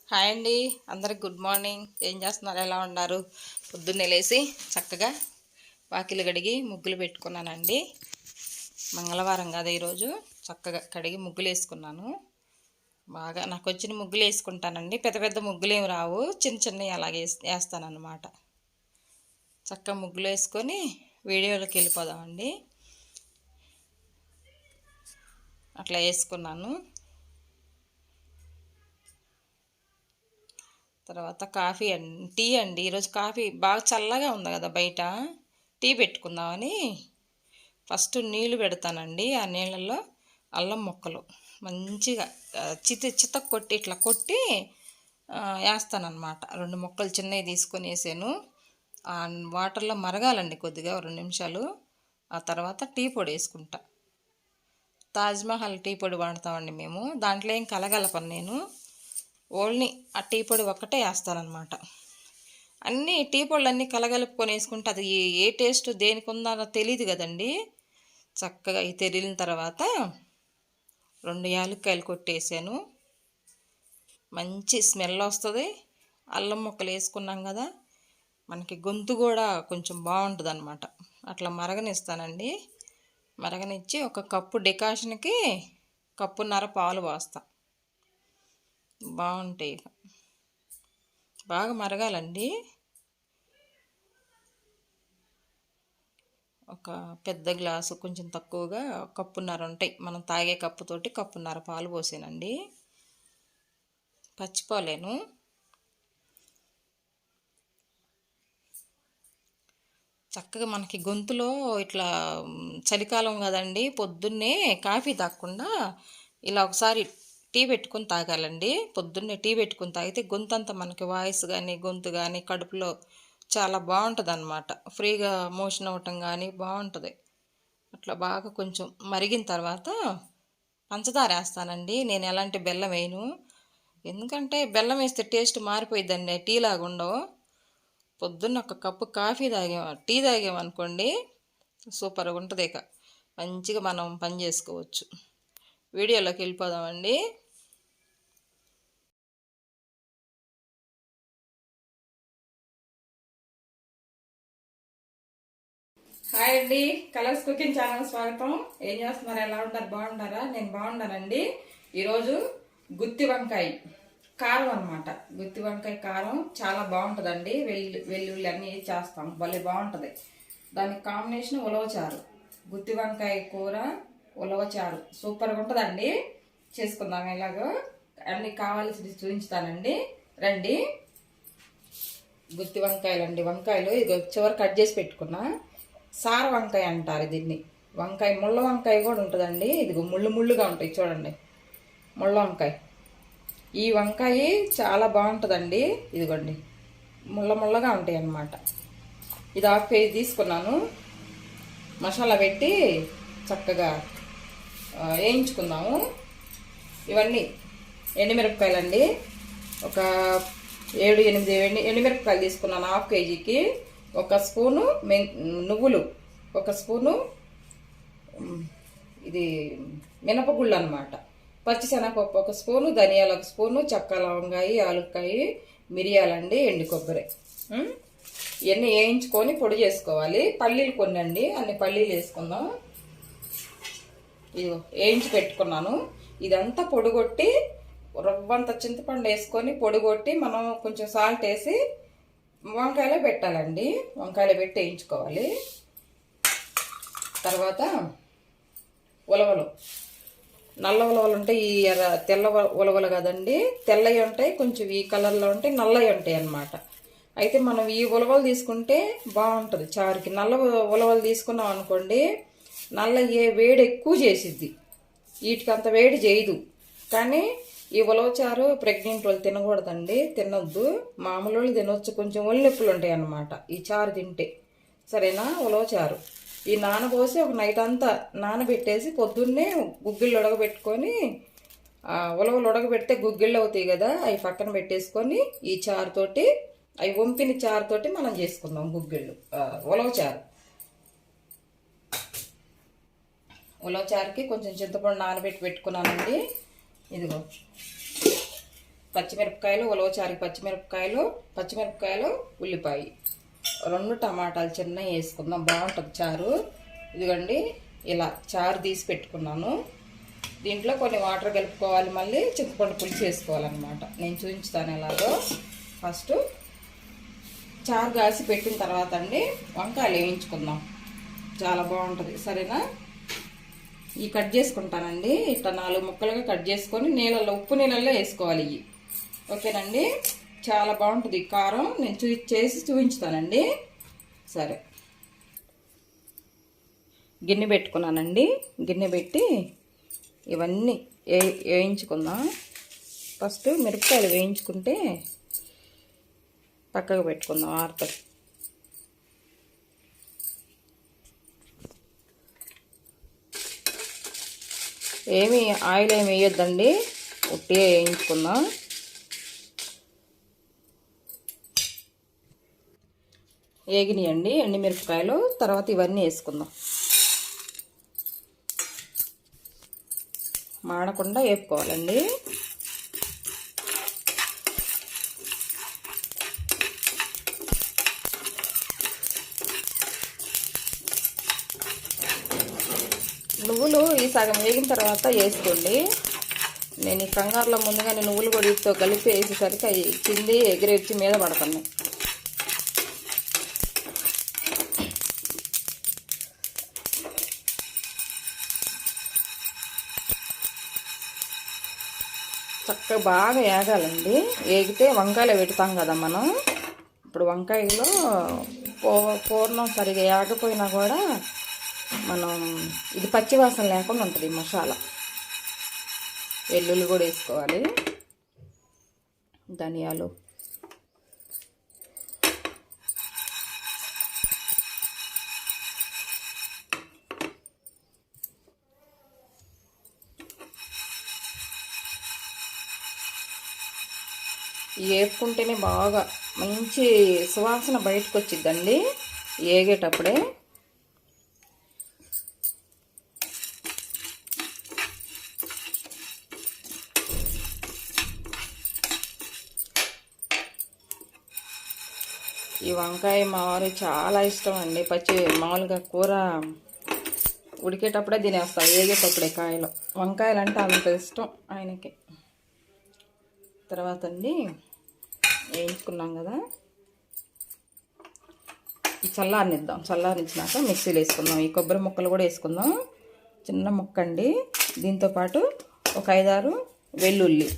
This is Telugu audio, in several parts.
హాయ్ అండి, అందరికి గుడ్ మార్నింగ్. ఏం చేస్తున్నారు? ఎలా ఉన్నారు? పొద్దున్నే లేసి చక్కగా వాకిలి కడిగి ముగ్గులు పెట్టుకున్నానండి. మంగళవారం కదా ఈరోజు. చక్కగా కడిగి ముగ్గులు వేసుకున్నాను. బాగా నాకు వచ్చిన ముగ్గులు వేసుకుంటానండి. పెద్ద పెద్ద ముగ్గులు ఏమి రావు, చిన్న చిన్నవి అలాగే వేస్తానన్నమాట. చక్కగా ముగ్గులు వేసుకొని వీడియోలోకి వెళ్ళిపోదామండి. అట్లా వేసుకున్నాను. తర్వాత కాఫీ అండి, టీ అండి. ఈరోజు కాఫీ బాగా చల్లగా ఉంది కదా బయట, టీ పెట్టుకుందామని ఫస్ట్ నీళ్లు పెడతానండి. ఆ నీళ్ళల్లో అల్లం ముక్కలు మంచిగా చితక్ కొట్టి ఇట్లా కొట్టి వేస్తానన్నమాట. 2 ముక్కలు చిన్నవి తీసుకొని వేసాను. ఆ వాటర్లో మరగాలండి కొద్దిగా 2 నిమిషాలు. ఆ తర్వాత టీ పొడి వేసుకుంటా. తాజ్మహల్ టీ పొడి వాడతామండి మేము. దాంట్లో ఏం కలగలపను నేను. ఓన్లీ ఆ టీ పొడి ఒక్కటే వేస్తానన్నమాట. అన్నీ టీ పొడులు అన్నీ కలగలుపుకొని వేసుకుంటే అది ఏ టేస్ట్ దేనికి ఉందో తెలియదు కదండి. చక్కగా ఈ తెరిలిన తర్వాత 2 యాలక్కాయలు కొట్టేసాను. మంచి స్మెల్ వస్తుంది. అల్లం ముక్కలు వేసుకున్నాం కదా, మనకి గొంతు కూడా కొంచెం బాగుంటుంది అన్నమాట. అట్లా మరగనిస్తానండి. మరగనిచ్చి ఒక కప్పు డికాషన్కి కప్పున్నర పాలు పోస్తా. బాగుంటాయి. బాగా మరగాలండి. ఒక పెద్ద గ్లాసు కొంచెం తక్కువగా కప్పున్నర ఉంటాయి. మనం తాగే కప్పుతోటి కప్పున్నర పాలు పోసానండి. పచ్చిపోలేను. చక్కగా మనకి గొంతులో ఇట్లా చలికాలం కదండి, పొద్దున్నే కాఫీ తాగకుండా ఇలా ఒకసారి టీ పెట్టుకొని తాగాలండి. పొద్దున్నే టీ పెట్టుకొని తాగితే గొంతు అంతా మనకి వాయిస్ కానీ గొంతు కానీ కడుపులో చాలా బాగుంటుంది అన్నమాట. ఫ్రీగా మోషన్ అవ్వటం కానీ బాగుంటుంది. అట్లా బాగా కొంచెం మరిగిన తర్వాత పంచదార వేస్తానండి. నేను ఎలాంటి బెల్లం వేయను, ఎందుకంటే బెల్లం వేస్తే టేస్ట్ మారిపోయిద్దండి, టీ లాగా ఉండవు. పొద్దున్న ఒక కప్పు కాఫీ టీ తాగామనుకోండి, సూపర్గా ఉంటుంది. ఇక మంచిగా మనం పని చేసుకోవచ్చు. వీడియోలోకి వెళ్ళిపోదామండి. హాయ్ అండి, కలర్స్ కుకింగ్ ఛానల్ స్వాగతం. ఏం చేస్తున్నారు? ఎలా ఉంటారు? బాగుంటారా? నేను బాగున్నానండి. ఈరోజు గుత్తి వంకాయ కారం అనమాట. గుత్తి వంకాయ కారం చాలా బాగుంటుందండి. వెల్లుల్లి అన్నీ చేస్తాం, భలే బాగుంటుంది. దానికి కాంబినేషన్ ఉలవచారు. గుత్తి వంకాయ కూర, ఉలవచారు సూపర్గా ఉంటుందండి. చేసుకుందాం ఎలాగో. అన్నీ కావాల్సి చూపించుతానండి, రండి. గుత్తి వంకాయలండి. వంకాయలు ఇది చివరి కట్ చేసి పెట్టుకున్నా. సార వంకాయ అంటారు దీన్ని. వంకాయ ముళ్ళ వంకాయ కూడా ఉంటుందండి. ఇదిగో ముళ్ళుగా ఉంటాయి చూడండి, ముళ్ళ వంకాయ. ఈ వంకాయ చాలా బాగుంటుందండి. ఇదిగోండి ముళ్ళగా ఉంటాయి అన్నమాట. ఇది 1/2 కేజీ తీసుకున్నాను. మసాలా పెట్టి చక్కగా వేయించుకుందాము. ఇవన్నీ ఎండుమిరపకాయలండి. ఒక 7-8 ఎండుమిరపకాయలు తీసుకున్నాను 1/2 కేజీకి. 1 స్పూను నువ్వులు, 1 స్పూను ఇది మినపగుళ్ళు అనమాట, పచ్చిశనగపప్పు 1 స్పూను, ధనియాలు 1 స్పూను, చెక్క లవంగాయ, యాలక్కాయ, మిరియాలండి, ఎండు కొబ్బరి. ఇవన్నీ వేయించుకొని పొడి చేసుకోవాలి. పల్లీలు కొనండి, అన్ని పల్లీలు వేసుకుందాం. ఇది వేయించి పెట్టుకున్నాను. ఇదంతా పొడిగొట్టి రవ్వంత చింతపండు వేసుకొని పొడిగొట్టి మనం కొంచెం సాల్ట్ వేసి వంకాయలో పెట్టాలండి. వంకాయలో పెట్టి వేయించుకోవాలి. తర్వాత ఉలవలు, నల్ల ఉలవలు ఉంటాయి, ఈ తెల్ల ఉలవలు కదండి. తెల్లవి ఉంటాయి, కొంచెం ఈ కలర్లో ఉంటాయి, నల్లవి ఉంటాయి అన్నమాట. అయితే మనం ఈ ఉలవలు తీసుకుంటే బాగుంటుంది చారుకి. నల్ల ఉలవలు తీసుకున్నాం అనుకోండి, నల్ల వేడి ఎక్కువ చేసిద్ది, వీటికి అంత వేడి చేయదు. కానీ ఈ ఉలవచారు ప్రెగ్నెంట్ వాళ్ళు తినకూడదండి, తినొద్దు. మామూలు వాళ్ళు తినొచ్చు, కొంచెం ఒళ్ళు నొప్పులు ఉంటాయి అన్నమాట ఈ చారు తింటే. సరేనా? ఉలవచారు ఈ నానబోసి ఒక నైట్ అంతా నానబెట్టేసి పొద్దున్నే గుగ్గిళ్ళు ఉడకబెట్టుకొని, ఉలవలు ఉడకబెడితే గుగ్గిళ్ళు అవుతాయి కదా, అవి పక్కన పెట్టేసుకొని ఈ చారుతోటి, అవి వంపిన చారుతోటి మనం చేసుకుందాం గుగ్గిళ్ళు ఉలవచారు. ఉలవచారుకి కొంచెం చింతపండు నానబెట్టి పెట్టుకున్నానండి. ఇదిగో పచ్చిమిరపకాయలు, ఉలవచారు పచ్చిమిరపకాయలు, ఉల్లిపాయ, 2 టమాటాలు చిన్నవి వేసుకుందాం, బాగుంటుంది చారు. ఇదిగోండి ఇలా చారు తీసి పెట్టుకున్నాను. దీంట్లో కొన్ని వాటర్ కలుపుకోవాలి, మళ్ళీ చింతపండు పులుసు వేసుకోవాలన్నమాట. నేను చూపించుతాను ఎలాగో. ఫస్ట్ చారు కాసి పెట్టిన తర్వాత అండి వంకాయలు వేయించుకుందాం, చాలా బాగుంటుంది. సరేనా? ఇవి కట్ చేసుకుంటానండి, ఇట్లా 4 ముక్కలుగా కట్ చేసుకొని నీళ్ళల్లో, ఉప్పు నీళ్ళల్లో వేసుకోవాలి ఇవి. ఓకేనండి, చాలా బాగుంటుంది కారం. నేను చేసి చూపించుతానండి. సరే, గిన్నె పెట్టుకున్నానండి. గిన్నె పెట్టి ఇవన్నీ వేయించుకుందాం. ఫస్ట్ మిరపకాయలు వేయించుకుంటే పక్కకు పెట్టుకుందాం ఆరుతాయి. ఆయిల్ ఏమి వేయొద్దండి, ఉట్టిగా వేయించుకుందాం. వేగినాయండి ఎండుమిరపకాయలు. తర్వాత ఇవన్నీ వేసుకుందాం, మాడకుండా వేపుకోవాలండి. నువ్వులు ఈ సగం వేగిన తర్వాత వేసుకోండి. నేను ఈ కంగారులో ముందుగానే నువ్వులు కూడా వీటితో కలిపి వేసేసరికి అవి కింది ఎగిరెచ్చి మీద పడుతున్నాయి. చక్కగా బాగా వేగాలండి. వేగితే వంకాయలు పెడతాం కదా మనం. ఇప్పుడు వంకాయలో పూర్ణం సరిగా వేగపోయినా కూడా మనం ఇది పచ్చివాసన లేకుండా ఉంటుంది మసాలా. వెల్లుల్లి కూడా వేసుకోవాలి, ధనియాలు, వేపుకుంటేనే బాగా మంచి సువాసన బయటకు వచ్చిద్దండి వేగేటప్పుడే. ఈ వంకాయ మా వారికి చాలా ఇష్టం అండి. మామూలుగా కూర ఉడికేటప్పుడే తినేస్తాం, వేగేటప్పుడే కాయలు. వంకాయలు అంటే అంత ఇష్టం ఆయనకి. తర్వాత అండి వేయించుకున్నాం కదా, ఈ చల్లారనిద్దాం. చల్లారించినాక మిక్సీలో వేసుకుందాం. ఈ కొబ్బరి ముక్కలు కూడా వేసుకుందాం, చిన్న ముక్క అండి. దీంతోపాటు ఒక 5-6 వెల్లుల్లి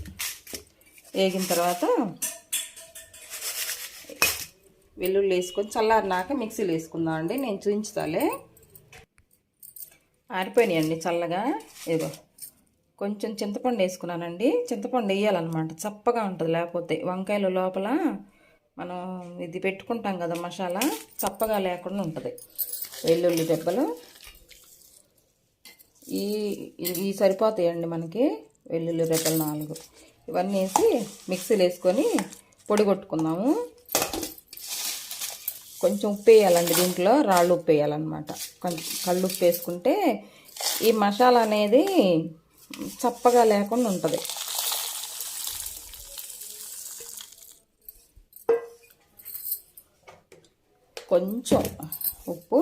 వేగిన తర్వాత వెల్లుల్లి వేసుకొని చల్లారినాక మిక్సీలో వేసుకుందాం అండి. నేను చూపించుతాలే. ఆరిపోయినాయండి చల్లగా. ఏదో కొంచెం చింతపండు వేసుకున్నానండి. చింతపండు వేయాలన్నమాట, చప్పగా ఉంటుంది. లేకపోతే వంకాయల లోపల మనం ఇది పెట్టుకుంటాం కదా మసాలా, చప్పగా లేకుండా ఉంటుంది. వెల్లుల్లి దెబ్బలు ఈ సరిపోతాయండి మనకి. వెల్లుల్లి రెబ్బలు 4 ఇవన్నీ వేసి మిక్సీలో వేసుకొని పొడి కొట్టుకుందాము. కొంచెం ఉప్పు వేయాలండి, దీంట్లో రాళ్ళు ఉప్పు వేయాలన్నమాట. కొంచెం కళ్ళు ఉప్పు వేసుకుంటే ఈ మసాలా అనేది చప్పగా లేకుండా ఉంటుంది. కొంచెం ఉప్పు,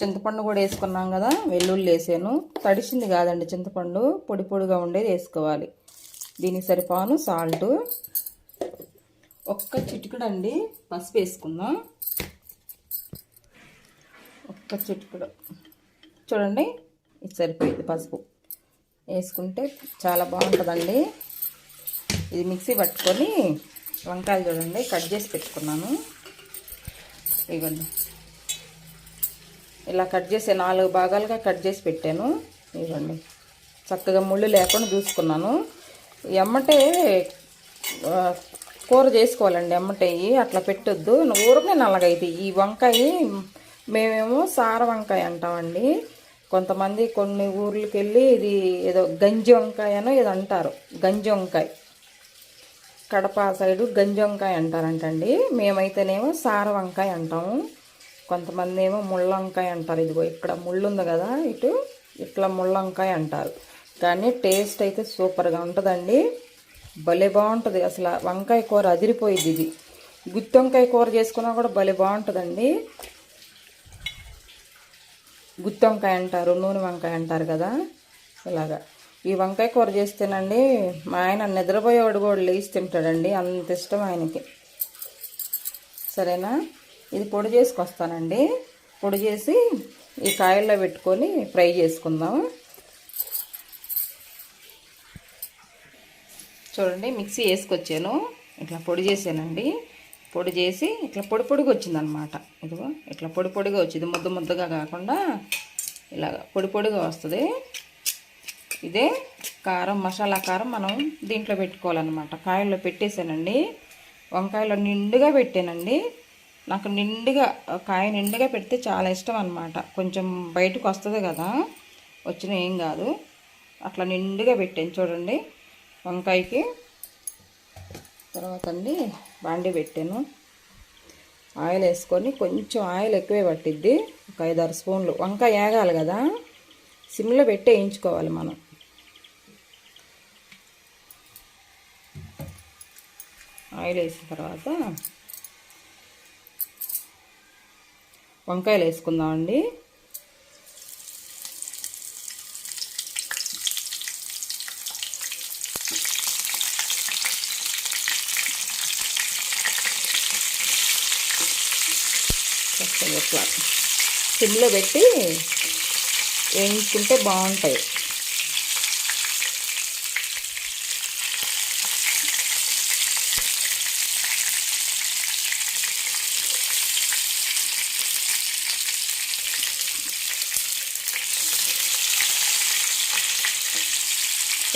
చింతపండు కూడా వేసుకున్నాం కదా, వెల్లుల్లి వేసాను. తడిసింది కాదండి చింతపండు, పొడి పొడిగా ఉండేది వేసుకోవాలి. దీనికి సరిపాను సాల్టు, ఒక్క చిటికెడు అండి పసుపు వేసుకుందాం. ఒక్క చిటికెడు చూడండి, ఇది సరిపోయింది. పసుపు వేసుకుంటే చాలా బాగుంటుందండి. ఇది మిక్సీ పట్టుకొని వంకాయలు చూడండి కట్ చేసి పెట్టుకున్నాను. ఇవ్వండి, ఇలా కట్ చేసి 4 భాగాలుగా కట్ చేసి పెట్టాను. ఇవ్వండి, చక్కగా ముళ్ళు లేకుండా చూసుకున్నాను. ఎమ్మటే కూర చేసుకోవాలండి, ఎమ్మటే అట్లా పెట్టొద్దు. ఊరనే నల్లగైతే ఈ వంకాయ మేమేమో సార వంకాయ అంటామండి. కొంతమంది కొన్ని ఊర్లకి వెళ్ళి ఇది ఏదో గంజి వంకాయనో ఏదో అంటారు. గంజి వంకాయ కడప సైడు గంజి వంకాయ అంటారంటండి. మేమైతేనేమో సార వంకాయ అంటాము. కొంతమంది ఏమో ముళ్ళ వంకాయ అంటారు. ఇదిగో ఇక్కడ ముళ్ళు ఉంది కదా, ఇటు ఇట్లా ముళ్ళ వంకాయ అంటారు. కానీ టేస్ట్ అయితే సూపర్గా ఉంటుందండి. భలే బాగుంటుంది అసలు. వంకాయ కూర అదిరిపోయింది. ఇది గుత్తి వంకాయ కూర చేసుకున్నా కూడా భలే బాగుంటుందండి. గుత్తి వంకాయ అంటారు, నూనె వంకాయ అంటారు కదా, ఇలాగా ఈ వంకాయ కూర చేస్తేనండి మా ఆయన నిద్రపోయేవాడు కూడా లేచి తింటాడండి, అంత ఇష్టం ఆయనకి. సరేనా, ఇది పొడి చేసుకొస్తానండి. పొడి చేసి ఈ కాయల్లో పెట్టుకొని ఫ్రై చేసుకుందాం. చూడండి, మిక్సీ వేసుకొచ్చాను, ఇట్లా పొడి చేసానండి. పొడి చేసి ఇట్లా పొడి పొడిగా వచ్చిందనమాట. ఇదిగో ఇట్లా పొడి పొడిగా వచ్చింది, ముద్ద ముద్దగా కాకుండా ఇలాగ పొడి పొడిగా వస్తుంది. ఇదే కారం, మసాలా కారం మనం దీంట్లో పెట్టుకోవాలన్నమాట. కాయల్లో పెట్టేసానండి. వంకాయలో నిండుగా పెట్టానండి. నాకు నిండుగా కాయ నిండుగా పెడితే చాలా ఇష్టం అనమాట. కొంచెం బయటకు వస్తుంది కదా, వచ్చిన ఏం కాదు. అట్లా నిండుగా పెట్టాను చూడండి వంకాయకి. తర్వాత అండి బాండీ పెట్టాను. ఆయిల్ వేసుకొని, కొంచెం ఆయిల్ ఎక్కువే పట్టిద్ది, ఒక 5-6 స్పూన్లు. వంకాయ వేగాలి కదా, సిమ్లో పెట్టి వేయించుకోవాలి మనం. ఆయిల్ వేసిన తర్వాత వంకాయలు వేసుకుందామండి. ఇట్లా సిమ్లో పెట్టి వేయించుకుంటే బాగుంటాయి.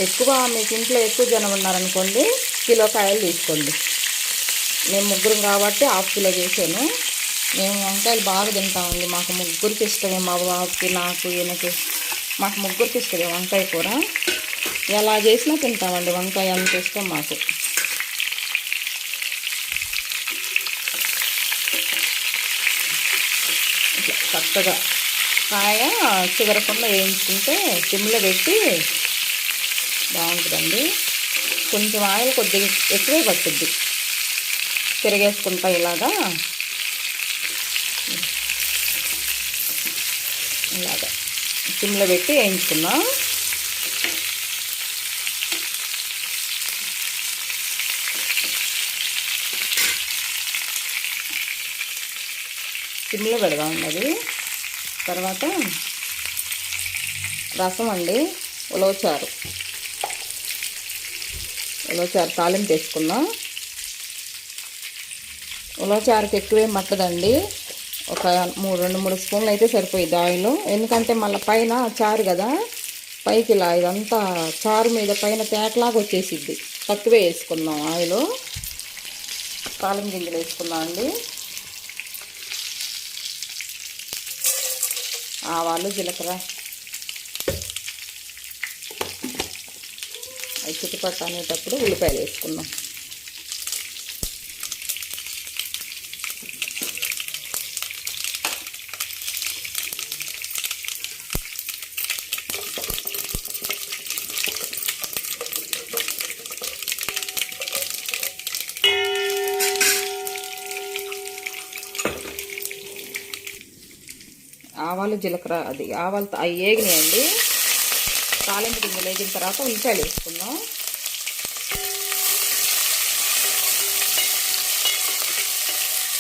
ఎక్కువ మీకు ఇంట్లో ఎక్కువ జనం ఉన్నారనుకోండి, కిలో కాయలు తీసుకోండి. మేము ముగ్గురం కాబట్టి 1/2 కిలో చేసాను. మేము వంకాయలు బాగా తింటామండి, మాకు ముగ్గురికి ఇష్టమే. మా బాబుకి, నాకు, ఈయనకి, మాకు ముగ్గురికి ఇష్టమే వంకాయ కూర. ఎలా చేసినా తింటామండి, వంకాయ అంత ఇష్టం మాకు. ఇట్లా చక్కగా కాయ చివరకుండా వేయించుకుంటే సిమ్లో పెట్టి బాగుంటుందండి. కొంచెం ఆయిల్ కొద్దిగా ఎక్కువే పట్టుద్ది. తిరిగేసుకుంటా ఇలాగా సిమ్లో పెట్టి వేయించుకుందాం. సిమ్లో పెడదాం అది. తర్వాత రసం అండి, ఉలవచారు తాలింపు వేసుకుందాం. ఉలవచారుకి ఎక్కువేం మట్టదండి, ఒక 2-3 స్పూన్లు అయితే సరిపోయింది ఆయిల్. ఎందుకంటే మళ్ళీ పైన చారు కదా, పైకి ఇలా ఇదంతా చారు మీద పైన తేటలాగా వచ్చేసిద్ది. తక్కువే వేసుకుందాం ఆయిల్. తాలింపు గింజలు వేసుకుందాం అండి. ఆవాలు, జీలకర్ర అవి చుట్టుపక్కల అనేటప్పుడు ఉల్లిపాయలు వేసుకుందాం. ఆవాలు, జీలకర్ర ఆవాలు అవి వేగినాయండి. తాలింపు గింజలు వేగిన తర్వాత ఉల్లిపాయలు వేసుకుందాం.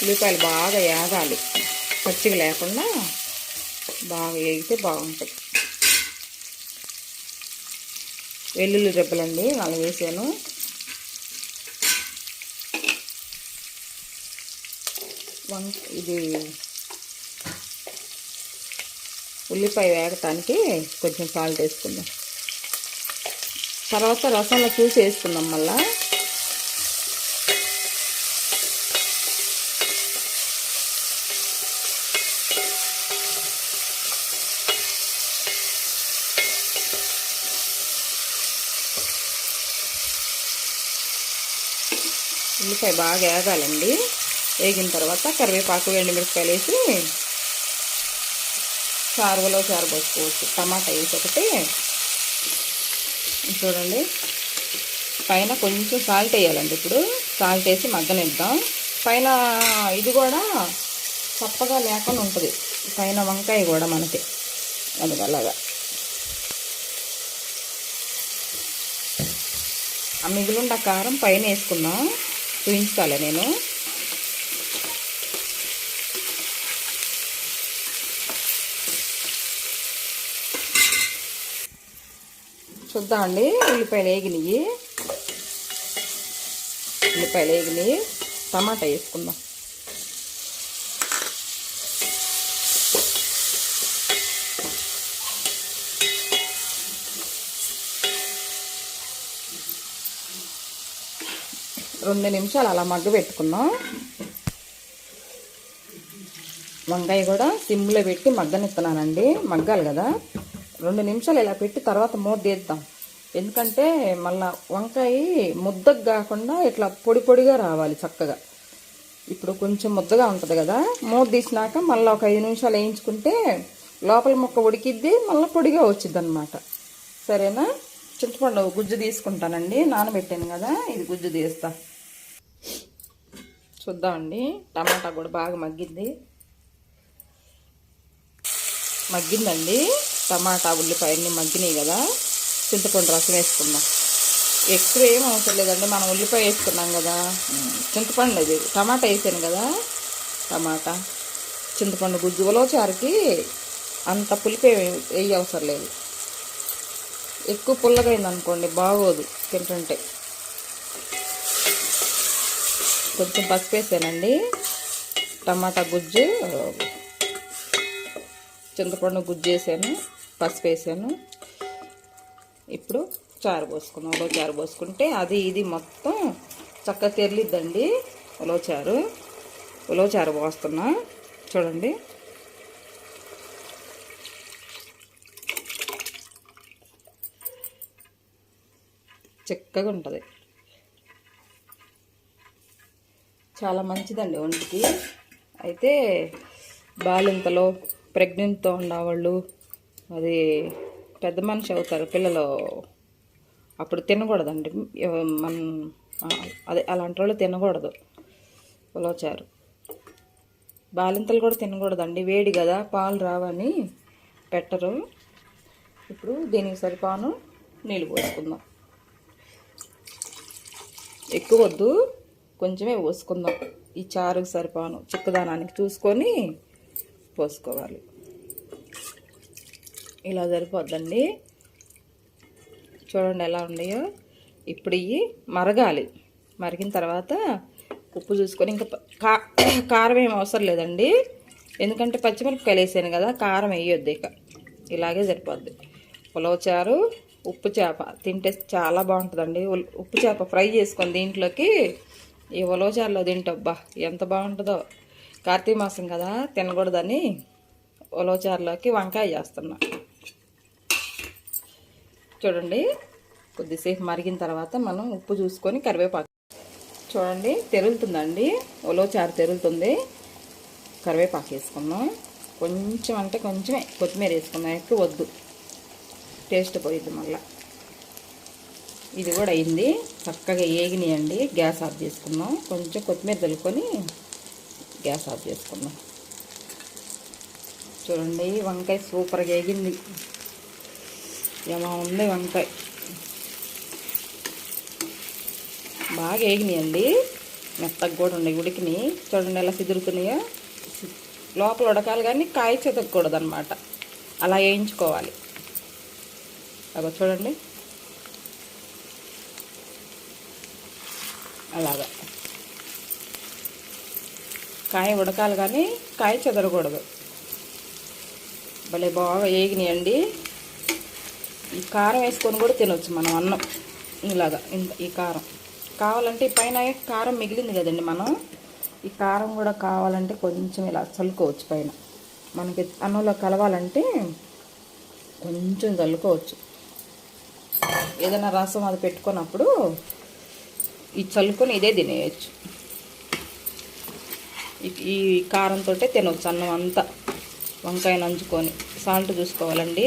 ఉల్లిపాయలు బాగా వేగాలి, పచ్చిగా లేకుండా బాగా వేగితే బాగుంటుంది. వెల్లుల్లి రెబ్బలండి 4 వేసాను. ఇది ఉల్లిపాయ వేగటానికి కొంచెం సాల్ట్ వేసుకుందాం. తర్వాత రసంలో చూసి వేసుకుందాం. మళ్ళా ఉల్లిపాయ బాగా వేగాలండి. వేగిన తర్వాత కరివేపాకు, ఎండుమిరపకాయలు వేసి చారు పోసుకోవచ్చు. టమాటా వేసి ఒకటి చూడండి, పైన కొంచెం సాల్ట్ వేయాలండి. ఇప్పుడు సాల్ట్ వేసి మగ్గనిద్దాం. పైన ఇది కూడా చప్పగా లేకుండా ఉంటుంది, పైన వంకాయ కూడా మనకి. అది అలాగా ఆ మిగిలిన కారం పైన వేసుకుందాం, చూపించాలి నేను. చూద్దామండి, ఉల్లిపాయలు వేగినాయి. టమాటా వేసుకుందాం. రెండు నిమిషాలు అలా మగ్గ పెట్టుకుందాం. వంకాయ కూడా సిమ్లో పెట్టి మగ్గనిస్తున్నానండి, మగ్గాలి కదా. 2 నిమిషాలు ఇలా పెట్టి తర్వాత మూత తీద్దాం. ఎందుకంటే మళ్ళీ వంకాయ ముద్దగా కాకుండా ఇట్లా పొడి పొడిగా రావాలి చక్కగా. ఇప్పుడు కొంచెం ముద్దగా ఉంటుంది కదా, మూత తీసినాక మళ్ళీ ఒక 5 నిమిషాలు వేయించుకుంటే లోపల ముక్క ఉడికిద్ది, మళ్ళీ పొడిగా వచ్చిద్ది అనమాట. సరేనా? చింతపండు గుజ్జు తీసుకుంటానండి, నానబెట్టాను కదా, ఇది గుజ్జు తీస్తా. చూద్దామండి, టమాటా కూడా బాగా మగ్గిందండి. టమాటా ఉల్లిపాయన్ని మగ్గినాయి కదా, చింతపండు రసం వేసుకుందాం. ఎక్కువ ఏం అవసరం లేదండి, మనం ఉల్లిపాయ వేసుకున్నాం కదా, చింతపండు ఇది టమాటా వేసాను కదా, టమాటా చింతపండు గుజ్జు ఉలవచారుకి అంత పులిపే వేయ అవసరం లేదు. ఎక్కువ పుల్లగా అయిందనుకోండి బాగోదు తింటుంటే. కొంచెం పసుపు వేసానండి, టమాటా గుజ్జు చింతపండు గుజ్జు వేసాను, పసుపు వేసాను. ఇప్పుడు చారు పోసుకుందాం. ఉలవచారు పోసుకుంటే అది ఇది మొత్తం చక్కగా తెరిలిద్దండి. ఉలవచారు పోస్తున్నా చూడండి. చిక్కగా ఉంటుంది, చాలా మంచిదండి ఒంటికి. అయితే బాలింతలో ప్రెగ్నెంట్తో ఉన్నవాళ్ళు, అది పెద్ద మనిషి అవుతారు పిల్లలు, అప్పుడు తినకూడదండి. అదే అలాంటి వాళ్ళు తినకూడదు ఉలవచారు. బాలింతలు కూడా తినకూడదండి, వేడి కదా, పాలు రావని పెట్టరు. ఇప్పుడు దీనికి సరిపాను నీళ్ళు పోసుకుందాం. ఎక్కువ వద్దు, కొంచెమే పోసుకుందాం. ఈ చారుకు సరిపాను చిక్కదానానికి చూసుకొని పోసుకోవాలి. ఇలా సరిపోద్దండి. చూడండి ఎలా ఉన్నాయో. ఇప్పుడు ఇవి మరగాలి. మరిగిన తర్వాత ఉప్పు చూసుకొని, ఇంకా కారం ఏం అవసరం లేదండి, ఎందుకంటే పచ్చిమిరపకాయలు వేసాను కదా, కారం వేయొద్దు. ఇక ఇలాగే సరిపోద్ది. ఉలవచారు ఉప్పు చేప తింటే చాలా బాగుంటుందండి. ఉప్పు చేప ఫ్రై చేసుకొని దీంట్లోకి ఈ ఉలవచారులో తింటబ్బా ఎంత బాగుంటుందో. కార్తీక మాసం కదా, తినకూడదని ఉలవచారులోకి వంకాయ చేస్తున్నా. చూడండి, కొద్దిసేపు మరిగిన తర్వాత మనం ఉప్పు చూసుకొని కరివేపాకు చూడండి, తెరులుతుందండి, ఉలవచారు తెరులుతుంది. కరివేపాకు వేసుకుందాం. కొంచెం అంటే కొంచెమే కొత్తిమీర వేసుకుందాం, ఎక్కువ వద్దు, టేస్ట్ పోయిద్ది మళ్ళీ. ఇది కూడా అయింది, చక్కగా ఏగినాయండి. గ్యాస్ ఆఫ్ చేసుకుందాం. కొంచెం కొత్తిమీర తలుకొని గ్యాస్ ఆఫ్ చేసుకుందాం. చూడండి, వంకాయ సూపర్గా ఏగింది. ఏమో ఉంది వంకాయ, బాగా ఏగినాయండి. మెత్తగా కూడా ఉన్నాయి, ఉడికినాయి. చూడండి ఎలా సిదురుతున్నాయో. లోపల ఉడకాలి కానీ కాయ చెతకూడదు అనమాట, అలా వేయించుకోవాలి. అలా చూడండి, అలాగా కాయ ఉడకాలి కానీ కాయ చెదరకూడదు. భలే బాగా ఏగినాయండి. ఈ కారం వేసుకొని కూడా తినవచ్చు మనం అన్నం ఇలాగా. ఈ కారం కావాలంటే పైన కారం మిగిలింది కదండి, మనం ఈ కారం కూడా కావాలంటే కొంచెం ఇలా చల్లుకోవచ్చు. పైన మనకి అన్నంలో కలవాలంటే కొంచెం చల్లుకోవచ్చు. ఏదైనా రసం అది పెట్టుకున్నప్పుడు ఈ చల్లుకొని ఇదే తినేయచ్చు. ఈ కారంతో తినవచ్చు అన్నం అంతా. వంకాయ నంచుకొని సాల్ట్ చూసుకోవాలండి,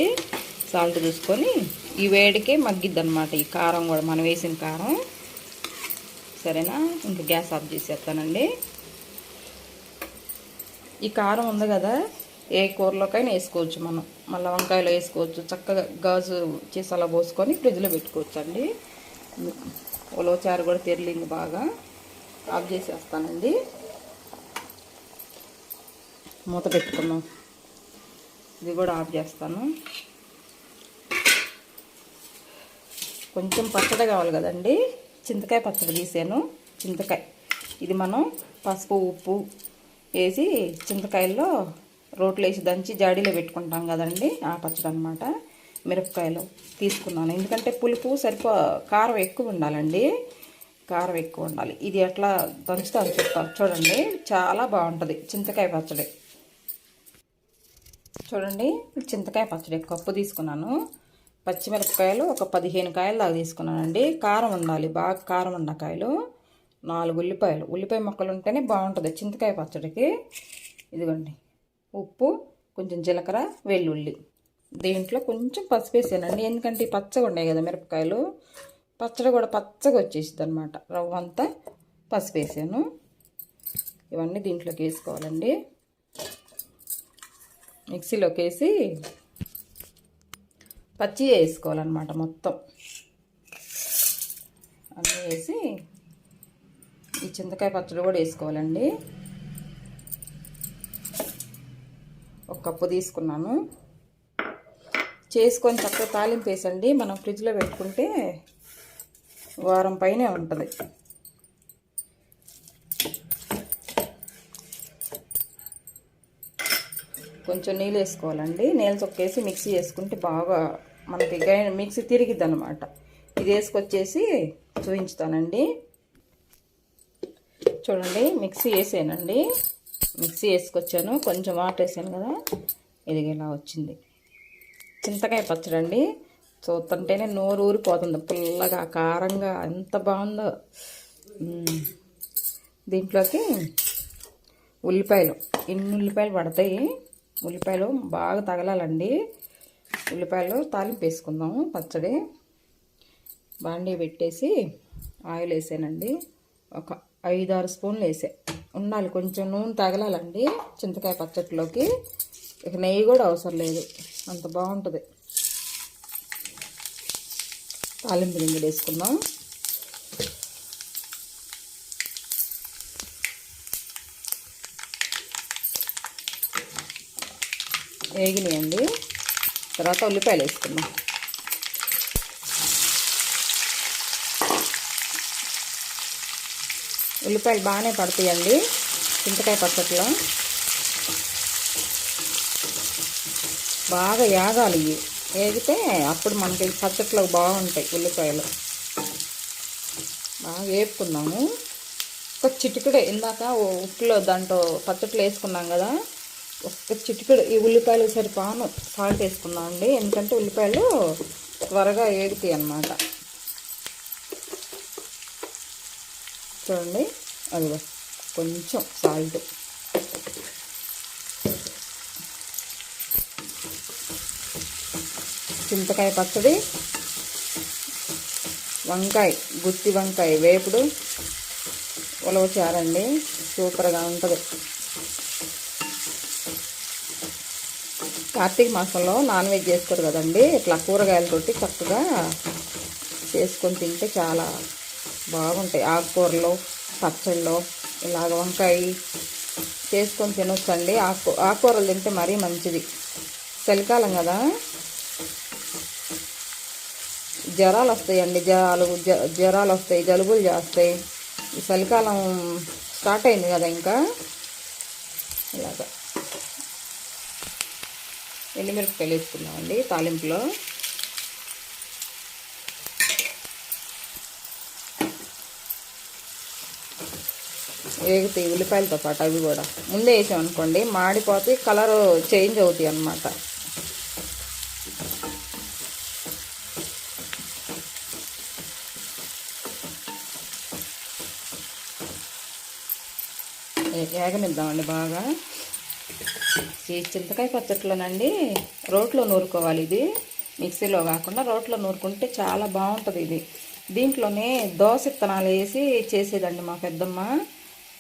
సాల్ట్ చూసుకొని ఈ వేడికే మగ్గిద్ది అనమాట ఈ కారం కూడా, మనం వేసిన కారం. సరేనా, ఇంకా గ్యాస్ ఆఫ్ చేసేస్తానండి. ఈ కారం ఉంది కదా, ఏ కూరలోకైనా వేసుకోవచ్చు మనం. మళ్ళీ వంకాయలో వేసుకోవచ్చు. చక్కగా గాజు చీసాలో పోసుకొని ఫ్రిడ్జ్లో పెట్టుకోవచ్చు అండి. ఉలవచారు కూడా తెరిలింది బాగా. ఆఫ్ చేసేస్తానండి. మూత పెట్టుకుందాం. ఇది కూడా ఆఫ్ చేస్తాను. కొంచెం పచ్చడి కావాలి కదండి, చింతకాయ పచ్చడి తీసాను. చింతకాయ ఇది మనం పసుపు ఉప్పు వేసి చింతకాయల్లో రోట్లో వేసి దంచి జాడీలో పెట్టుకుంటాం కదండి, ఆ పచ్చడి అనమాట. మిరపకాయలు తీసుకున్నాను, ఎందుకంటే పులుపు కారం ఎక్కువ ఉండాలండి. కారం ఎక్కువ ఉండాలి. ఇది ఎట్లా దంచుతాను చెప్తాను చూడండి. చాలా బాగుంటుంది చింతకాయ పచ్చడి. చూడండి, చింతకాయ పచ్చడి కప్పు తీసుకున్నాను. పచ్చిమిరపకాయలు ఒక 15 కాయలు దాకా తీసుకున్నానండి. కారం ఉండాలి, బాగా కారం ఉన్న కాయలు. 4 ఉల్లిపాయలు, ఉల్లిపాయ ముక్కలు ఉంటేనే బాగుంటుంది చింతకాయ పచ్చడికి. ఇదిగోండి ఉప్పు, కొంచెం జీలకర్ర, వెల్లుల్లి. దీంట్లో కొంచెం పసుపు వేసానండి, ఎందుకంటే పచ్చగా ఉన్నాయి కదా మిరపకాయలు. పచ్చడి కూడా పచ్చగా వచ్చేసింది అనమాట. రవ్వ అంతా పసుపు వేసాను. ఇవన్నీ దీంట్లోకి వేసుకోవాలండి. మిక్సీలోకి వేసి పచ్చి వేసుకోవాలన్నమాట. మొత్తం అన్నీ వేసి ఈ చింతకాయ పచ్చడి కూడా వేసుకోవాలండి. ఒక కప్పు తీసుకున్నాను. చేసుకొని చక్కగా తాలింపు వేసండి. మనం ఫ్రిడ్జ్లో పెట్టుకుంటే వారం పైనే ఉంటుంది. కొంచెం నీళ్ళు వేసుకోవాలండి. నీళ్ళు చొక్కేసి మిక్సీ వేసుకుంటే బాగా మనకి మిక్సీ తిరిగిద్ది అనమాట. ఇది వేసుకొచ్చేసి చూపించుతానండి. చూడండి, మిక్సీ వేసానండి. మిక్సీ వేసుకొచ్చాను, కొంచెం వాటర్ వేసాను కదా, ఇది ఇలా వచ్చింది. చింతకాయ పచ్చడి అండి. చూస్తుంటేనే నోరు ఊరిపోతుంది, పుల్లగా కారంగా ఎంత బాగుందో. దీంట్లోకి ఉల్లిపాయలు, ఇన్ని ఉల్లిపాయలు పడతాయి. ఉల్లిపాయలు బాగా తగలాలండి. ఉల్లిపాయలు తాలింపు వేసుకుందాము. పచ్చడి బాండీ పెట్టేసి ఆయిల్ వేసానండి. ఒక 5-6 స్పూన్లు వేసా. ఉండాలి, కొంచెం నూనె తగలాలండి చింతకాయ పచ్చడిలోకి. ఇక నెయ్యి కూడా అవసరం లేదు, అంత బాగుంటుంది. తాలింపు గింజలు వేసుకుందాం. వేగినాయండి. తర్వాత ఉల్లిపాయలు వేసుకుందాం. ఉల్లిపాయలు బాగానే పడతాయండి చింతకాయ పచ్చడిలో. బాగా వేగాలి. ఇవి వేగితే అప్పుడు మనకి పచ్చట్లో బాగుంటాయి ఉల్లిపాయలు. బాగా వేపుకుందాము. ఒక చిటికెడు ఇందాక ఉప్పులో దాంట్లో పచ్చట్లో వేసుకున్నాం కదా, ఒక చిటికెడు ఈ ఉల్లిపాయలు సరిపాను సాల్ట్ వేసుకున్నాం అండి, ఎందుకంటే ఉల్లిపాయలు త్వరగా వేగుతాయి అన్నమాట. చూడండి, అదిగో కొంచెం సాల్ట్. చింతకాయ పచ్చడి, వంకాయ, గుత్తి వంకాయ వేపుడు, ఉలవచారండి, సూపర్గా ఉంటుంది. కార్తీక మాసంలో నాన్ వెజ్ చేసుకోరు కదండి, ఇట్లా కూరగాయలతోటి చక్కగా చేసుకొని తింటే చాలా బాగుంటాయి. ఆకుకూరలు, పచ్చళ్ళు, ఇలాగ వంకాయ చేసుకొని తినొచ్చండి. ఆకుకూరలు తింటే మరీ మంచిది. చలికాలం కదా, జ్వరాలు వస్తాయండి. జ్వరాలు వస్తాయి, జలుబులు చేస్తాయి. ఈ చలికాలం స్టార్ట్ అయింది కదా, ఇంకా ఇలాగా ఎండుమిరపకాయలు వేసుకున్నామండి తాలింపులో. వేగుతాయి ఉల్లిపాయలతో పాటు. అవి కూడా ముందే వేసామనుకోండి మాడిపోతే కలర్ చేంజ్ అవుతాయి అన్నమాట. వేగనిద్దామండి బాగా. ఈ చింతకాయ పచ్చట్లోనండి రోట్లో నూరుకోవాలి. ఇది మిక్సీలో కాకుండా రోట్లో నూరుకుంటే చాలా బాగుంటుంది ఇది. దీంట్లోనే దోస విత్తనాలు వేసి చేసేదండి మా పెద్దమ్మ,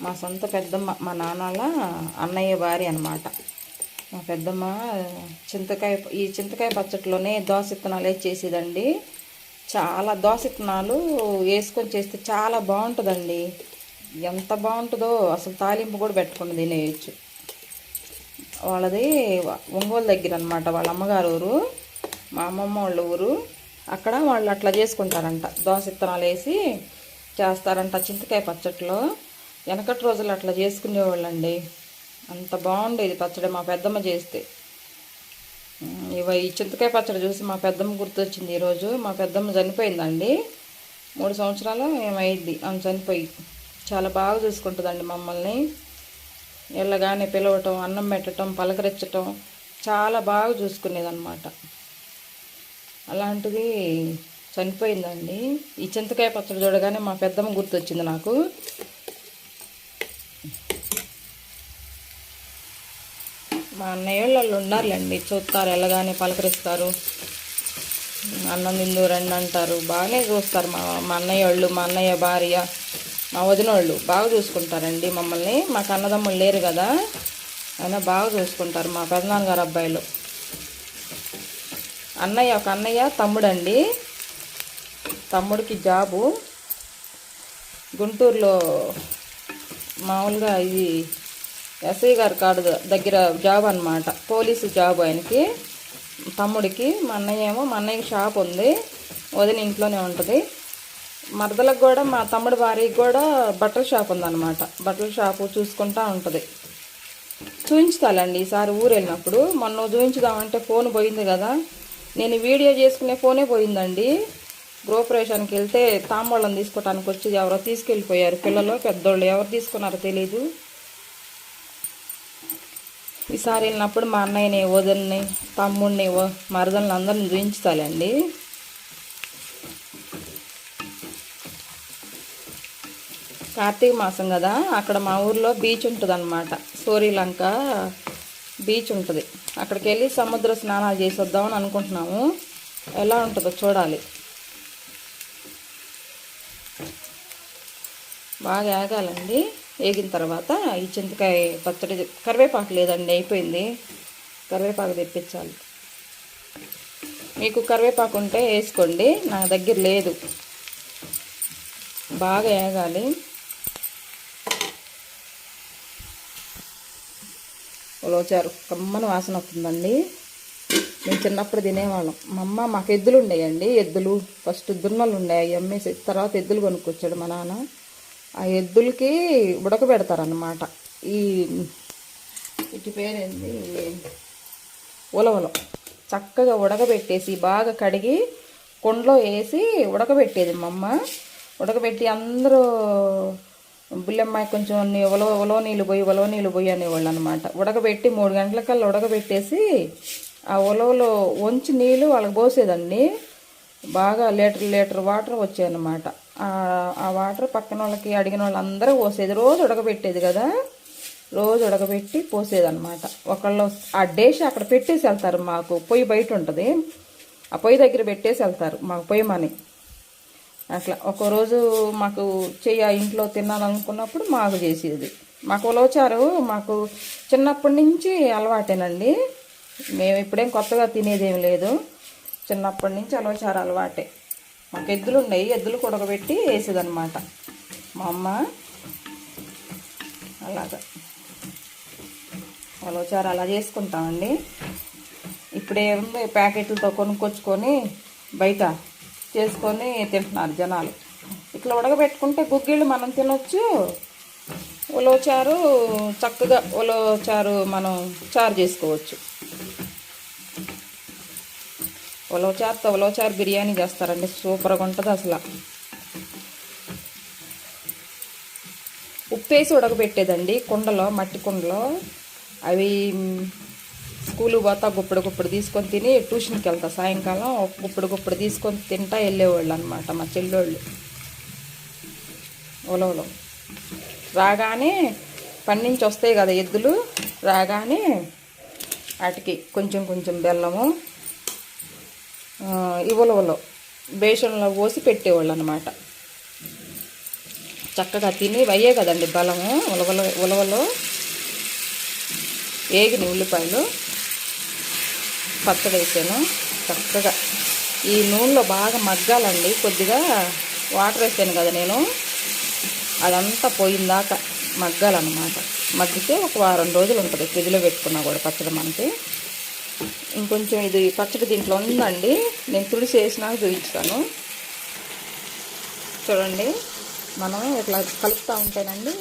మా సొంత పెద్దమ్మ, మా నాన్నల అన్నయ్య భార్య అనమాట. మా పెద్దమ్మ ఈ చింతకాయ పచ్చట్లోనే దోస విత్తనాలు వేసి చేసేదండి. చాలా దోస విత్తనాలు వేసుకొని చేస్తే చాలా బాగుంటుందండి. ఎంత బాగుంటుందో అసలు తాలింపు కూడా పెట్టకుండా తినేయచ్చు. వాళ్ళది ఒంగోలు దగ్గర అనమాట, వాళ్ళ అమ్మగారు ఊరు, మా అమ్మమ్మ వాళ్ళ ఊరు. అక్కడ వాళ్ళు అట్లా చేసుకుంటారంట, దోస విత్తనాలు వేసి చేస్తారంట చింతకాయ పచ్చట్లో. వెనకటి రోజులు అట్లా చేసుకునేవాళ్ళండి. అంత బాగుండేది పచ్చడి మా పెద్దమ్మ చేస్తే. ఈ చింతకాయ పచ్చడి చూసి మా పెద్దమ్మ గుర్తొచ్చింది ఈరోజు. మా పెద్దమ్మ చనిపోయిందండి, 3 సంవత్సరాలు ఏమైంది ఆమె చనిపోయి. చాలా బాగా చూసుకుంటుందండి మమ్మల్ని. వెళ్ళగానే పిలవటం, అన్నం పెట్టడం, పలకరించటం చాలా బాగా చూసుకునేదన్నమాట. అలాంటిది చనిపోయిందండి. ఈ చింతకాయ పచ్చడి చూడగానే మా పెద్దమ్మ గుర్తొచ్చింది నాకు. మా అన్నయ్య వాళ్ళు ఉన్నారులేండి, చూస్తారు, వెళ్ళగానే పలకరిస్తారు, అన్నం తిందు రండి అంటారు. బాగానే చూస్తారు మా అన్నయ్య వాళ్ళు, మా అన్నయ్య భార్య, మా వదిన వాళ్ళు బాగా చూసుకుంటారండి మమ్మల్ని. మాకు అన్నదమ్ములు లేరు కదా, అయినా బాగా చూసుకుంటారు మా పెదనాన్నగారు అబ్బాయిలు. ఒక అన్నయ్య తమ్ముడండి. తమ్ముడికి జాబు గుంటూరులో మామూలుగా ఇది ఎస్ఐ గారి కాడు దగ్గర జాబ్ అనమాట, పోలీసు జాబ్ ఆయనకి, తమ్ముడికి. మా అన్నయ్యకి షాప్ ఉంది, వదిన ఇంట్లోనే ఉంటుంది. మరదలకు కూడా, మా తమ్ముడి భార్యకి కూడా బట్టల షాప్ ఉందన్నమాట. బట్టల షాపు చూసుకుంటూ ఉంటుంది. చూపించుతాలండి ఈసారి ఊరు వెళ్ళినప్పుడు. మొన్న చూపించుదామంటే ఫోన్ పోయింది కదా, నేను వీడియో చేసుకునే ఫోనే పోయిందండి. గృహప్రవేశానికి వెళ్తే తాంబూలం తీసుకోవటానికి వచ్చి ఎవరో తీసుకెళ్ళిపోయారు, పిల్లలు పెద్దోళ్ళు, ఎవరు తీసుకున్నారో తెలీదు. ఈసారి వెళ్ళినప్పుడు మా అన్నయ్యని, వదిన్ని, తమ్ముడిని, మరదల్ని అందరిని చూపించుతాలండి. కార్తీక మాసం కదా, అక్కడ మా ఊర్లో బీచ్ ఉంటుంది అన్నమాట, సోరీలంక బీచ్ ఉంటుంది. అక్కడికి వెళ్ళి సముద్ర స్నానాలు చేసి వద్దామని అనుకుంటున్నాము. ఎలా ఉంటుందో చూడాలి. బాగా ఏగాలండి. వేగిన తర్వాత ఈ చింతకాయ పచ్చడి, కరివేపాకు లేదండి, అయిపోయింది. కరివేపాకు తెప్పించాలి. మీకు కరివేపాకు ఉంటే వేసుకోండి, నా దగ్గర లేదు. బాగా ఏగాలి. ఉలవచారు కమ్మని వాసన వస్తుందండి. మేము చిన్నప్పుడు తినేవాళ్ళం. మా అమ్మ, మాకు ఎద్దులు ఉండేయండి. ఎద్దులు ఫస్ట్ దున్నలు ఉండేవి, అమ్మేసి తర్వాత ఎద్దులు కొనుక్కొచ్చాడు మా నాన్న. ఆ ఎద్దులకి ఉడకబెడతారన్నమాట. ఇటు పేరేంది, ఉలవలు. చక్కగా ఉడకబెట్టేసి బాగా కడిగి కొండలో వేసి ఉడకబెట్టేది మా అమ్మ. ఉడకబెట్టి అందరూ బుల్లెమ్మాయి కొంచెం ఉలవ నీళ్ళు పోయి అనేవాళ్ళు అనమాట. ఉడకబెట్టి 3 గంటలకల్లా ఉడకబెట్టేసి ఆ ఉలవలో వంచి నీళ్ళు వాళ్ళకి పోసేదండి. బాగా లీటర్ వాటర్ వచ్చాయన్నమాట. ఆ వాటర్ పక్కన వాళ్ళకి, అడిగిన వాళ్ళందరూ పోసేది. రోజు ఉడకబెట్టేది కదా, రోజు ఉడకబెట్టి పోసేదన్నమాట. ఒకళ్ళు ఆ డేష్ అక్కడ పెట్టేసి వెళ్తారు. మాకు పొయ్యి బయట ఉంటుంది, ఆ పొయ్యి దగ్గర పెట్టేసి వెళ్తారు మాకు పొయ్యమని. అట్లా ఒకరోజు మాకు ఇంట్లో తినాలనుకున్నప్పుడు మాకు చేసేది. మాకు ఉలవచారు మాకు చిన్నప్పటి నుంచి అలవాటేనండి. మేము ఇప్పుడేం కొత్తగా తినేదేం లేదు, చిన్నప్పటి నుంచి ఉలవచారు అలవాటే. మాకు ఎద్దులు ఉన్నాయి, ఎద్దులు ఉడకబెట్టి వేసేదన్నమాట మా అమ్మ. అలాగా ఉలవచారు అలా చేసుకుంటామండి. ఇప్పుడేముంది, ప్యాకెట్లతో కొనుక్కొచ్చుకొని బయట చేసుకొని తింటున్నారు జనాలు. ఇట్లా ఉడకబెట్టుకుంటే గుగ్గిళ్ళు మనం తినొచ్చు. ఉలవచారు చక్కగా మనం చారు చేసుకోవచ్చు. ఉలవచారు బిర్యానీ చేస్తారండి, సూపర్గా ఉంటుంది అసలు. ఉప్పేసి ఉడకబెట్టేదండి కుండలో, మట్టి కుండలో. అవి స్కూల్కి పోతా గుప్పుడు తీసుకొని తిని ట్యూషన్కి వెళ్తా, సాయంకాలం గుప్పుడు తీసుకొని తింటా వెళ్ళేవాళ్ళు అనమాట మా చెల్లెళ్ళు. ఉలవలు రాగానే పని నుంచి వస్తాయి కదా ఎద్దులు, రాగానే వాటికి కొంచెం బెల్లము, ఈ ఉలవలో బేసన్లో పోసి పెట్టేవాళ్ళు అనమాట. చక్కగా తిని అయ్యే కదండి బలము. ఉలవలో ఏగిన ఉల్లిపాయలు పచ్చడి వేసాను. చక్కగా ఈ నూనెలో బాగా మగ్గాలండి. కొద్దిగా వాటర్ వేసాను కదా నేను, అదంతా పోయిందాకా మగ్గాలన్నమాట. మగ్గితే ఒక వారం రోజులు ఉంటుంది ఫ్రిడ్జ్లో పెట్టుకున్నా కూడా పచ్చడి మనకి. ఇంకొంచెం ఇది పచ్చడి దీంట్లో ఉందండి, నేను తుడిసి వేసినాక చూపించాను. చూడండి, మనం ఇట్లా కలుపుతూ ఉంటేనండి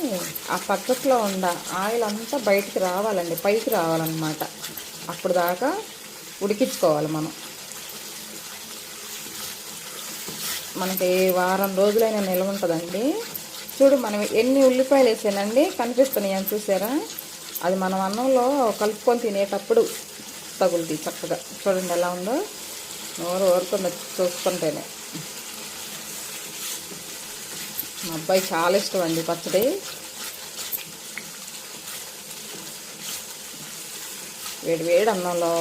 ఆ పచ్చట్లో ఉన్న ఆయిల్ అంతా బయటికి రావాలండి, పైకి రావాలన్నమాట. అప్పుడు దాకా ఉడికించుకోవాలి మనం. మనకి వారం రోజులైనా నిల్వ ఉంటుందండి. చూడు, మనం ఎన్ని ఉల్లిపాయలు వేసానండి కనిపిస్తున్నాయి అని చూసారా? అది మనం అన్నంలో కలుపుకొని తినేటప్పుడు తగులుతుంది చక్కగా. చూడండి ఎలా ఉందో, నోరు ఊరుకుంది చూసుకుంటేనే. మా అబ్బాయి చాలా ఇష్టం అండి పచ్చడి. వేడి వేడి అన్నంలో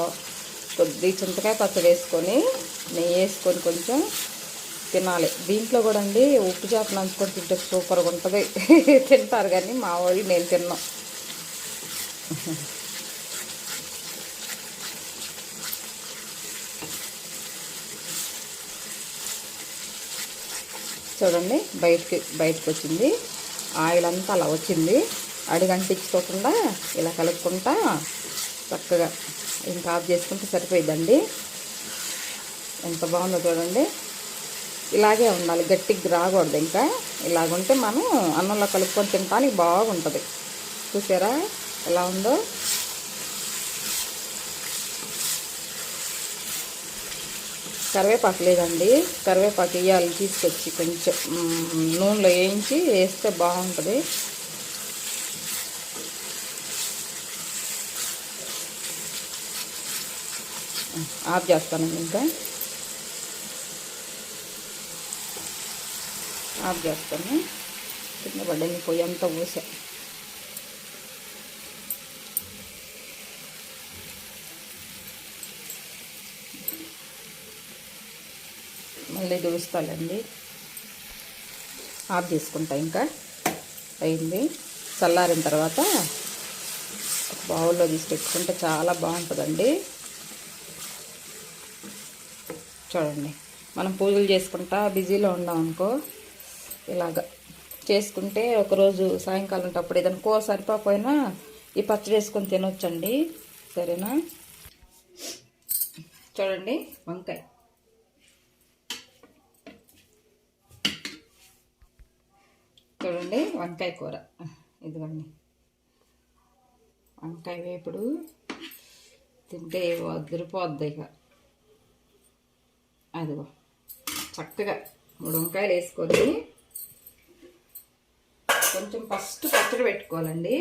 కొద్ది చింతకాయ పచ్చడి వేసుకొని నెయ్యి వేసుకొని కొంచెం తినాలి. దీంట్లో కూడా అండి ఉప్పు చేప నంచుకొని తింటే సూపర్గా ఉంటుంది. తింటారు కానీ మా వాళ్ళు, నేను తిన్నాం. చూడండి, బయటకు వచ్చింది ఆయిల్ అంతా. అలా వచ్చింది, అడుగంటించుకోకుండా ఇలా కలుపుకుంటా చక్కగా ఇంకా ఆఫ్ చేసుకుంటే సరిపోయిద్దండి. ఎంత బాగుందో చూడండి. ఇలాగే ఉండాలి, గట్టిగా రాకూడదు. ఇంకా ఇలాగుంటే మనం అన్నంలో కలుపుకొని తినడానికి బాగుంటుంది. చూసారా ఎలా ఉందో? కరివేపాకు లేదండి, కరివేపాకు వేయాలి. తీసుకొచ్చి కొంచెం నూనెలో వేయించి వేస్తే బాగుంటుంది. ఆఫ్ చేస్తానండి, ఇంకా ఆఫ్ చేస్తాను. కింద పడ్డని పొయ్యి అంతా పోసా. మళ్ళీ దుడుస్తానండి, ఆఫ్ చేసుకుంటా. ఇంకా అయింది. చల్లారిన తర్వాత ఒక బౌల్లో తీసి పెట్టుకుంటే చాలా బాగుంటుందండి. చూడండి, మనం పూజలు చేసుకుంటా బిజీలో ఉన్నాం అనుకో, ఇలాగ చేసుకుంటే ఒకరోజు సాయంకాలం అప్పుడు ఏదైనా కూర సరిపోయినా ఈ పచ్చడి వేసుకొని తినొచ్చండి. సరేనా? చూడండి, వంకాయ చూడండి, వంకాయ కూర. ఇదిగోండి వంకాయ వేపుడు తింటే వదిలిపోద్ది ఇక. అదిగో చక్కగా 3 వంకాయలు వేసుకొని కొంచెం ఫస్ట్ పచ్చడి పెట్టుకోవాలండి.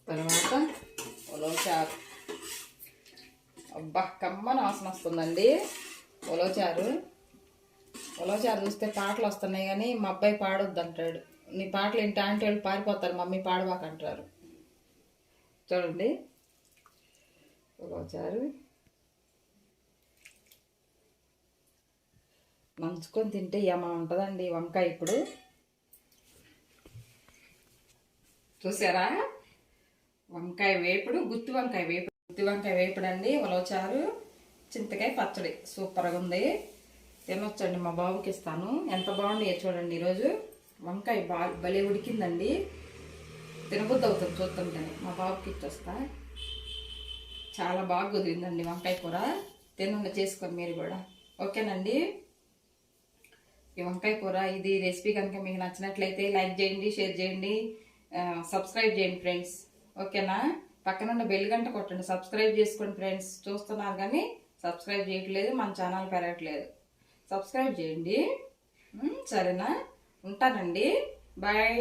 తర్వాత ఉలవచారు. అబ్బా, కమ్మని వాసన వస్తుందండి ఉలవచారు. ఉలవచారు చూస్తే పాటలు వస్తున్నాయి కానీ మా అబ్బాయి పాడొద్దు అంటాడు. నీ పాటలు ఏంటి అంటే వాళ్ళు పారిపోతారు, మమ్మీ పాడవాకంటారు. చూడండి, ఉలవచారు నంచుకొని తింటే ఏమా ఉంటుందండి వంకాయ. ఇప్పుడు చూసారా, వంకాయ వేపుడు, గుత్తి వంకాయ వేపుడు అండి. ఉలవచారు, చింతకాయ పచ్చడి సూపర్గా ఉంది. తినొచ్చండి, మా బాబుకి ఇస్తాను. ఎంత బాగుంది చూడండి. ఈరోజు వంకాయ భలే ఉడికిందండి, తినబుద్ధి అవుతుంది చూస్తుంటేనే. మా బాబుకి ఇచ్చొస్తా. చాలా బాగా కుదిరిందండి వంకాయ కూర. తినండి చేసుకొని మీరు కూడా. ఓకేనండి, ఈ వంకాయ కూర ఇది రెసిపీ కనుక మీకు నచ్చినట్లయితే లైక్ చేయండి, షేర్ చేయండి, సబ్స్క్రైబ్ చేయండి ఫ్రెండ్స్. ఓకేనా? పక్కనున్న బెల్ గంట కొట్టండి, సబ్స్క్రైబ్ చేసుకోండి ఫ్రెండ్స్. చూస్తున్నారు కానీ సబ్స్క్రైబ్ చేయట్లేదు, మన ఛానల్ పెరగట్లేదు. సబ్స్క్రైబ్ చేయండి. సరేనా? ఉంటానండి, బాయ్.